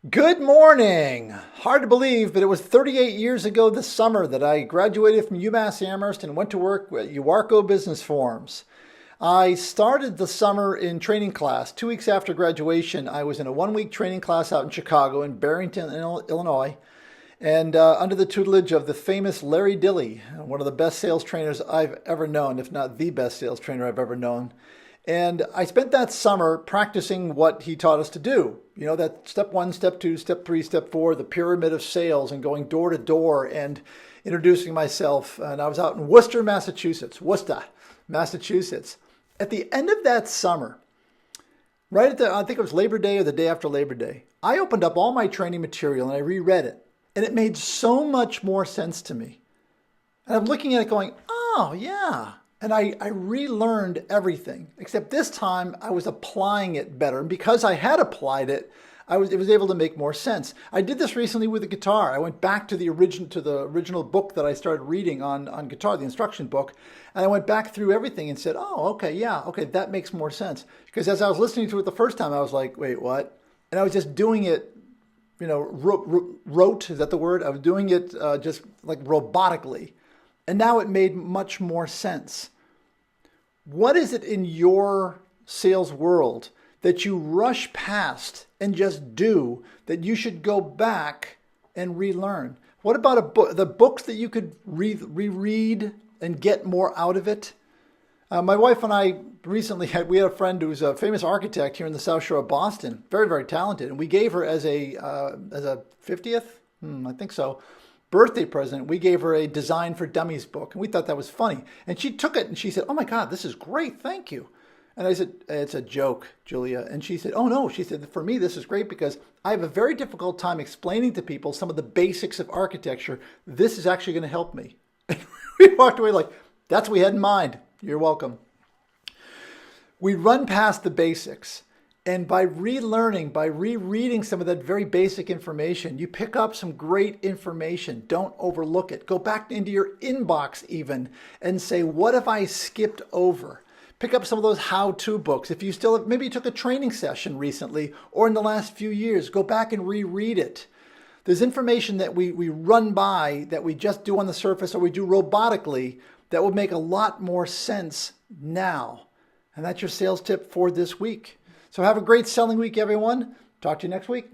Good morning. Hard to believe, but it was 38 years ago this summer that I graduated from UMass Amherst and went to work at Uarco Business Forms. I started the summer in training class. 2 weeks after graduation, I was in a one-week training class out in Chicago in Barrington, Illinois, and under the tutelage of the famous Larry Dilly, one of the best sales trainers I've ever known, if not the best sales trainer I've ever known. And I spent that summer practicing what he taught us to do. You know, that step one, step two, step three, step four, the pyramid of sales, and going door to door and introducing myself. And I was out in Worcester, Massachusetts. At the end of that summer, right at I think it was Labor Day or the day after Labor Day, I opened up all my training material and I reread it. And it made so much more sense to me. And I'm looking at it going, oh, yeah. And I relearned everything, except this time I was applying it better. And because I had applied it, it was able to make more sense. I did this recently with the guitar. I went back to the original book that I started reading on guitar, the instruction book, and I went back through everything and said, oh, okay, yeah, okay, that makes more sense. Because as I was listening to it the first time, I was like, wait, what? And I was just doing it, you know, rote, is that the word? I was doing it just like robotically. And now it made much more sense. What is it in your sales world that you rush past and just do that you should go back and relearn? What about the books that you could reread and get more out of it? My wife and I recently had a friend who's a famous architect here in the South Shore of Boston, very, very talented. And we gave her as a 50th, I think so, birthday present, we gave her a Design for Dummies book, and we thought that was funny. And she took it and she said, oh my God, this is great, thank you. And I said, it's a joke, Julia. And she said, oh no, she said, for me this is great because I have a very difficult time explaining to people some of the basics of architecture. This is actually going to help me. And we walked away like, that's what we had in mind. You're welcome. We run past the basics. And by relearning, by rereading some of that very basic information, you pick up some great information. Don't overlook it. Go back into your inbox even and say, what have I skipped over? Pick up some of those how-to books. If you maybe you took a training session recently or in the last few years, go back and reread it. There's information that we run by that we just do on the surface or we do robotically that will make a lot more sense now. And that's your sales tip for this week. So have a great selling week, everyone. Talk to you next week.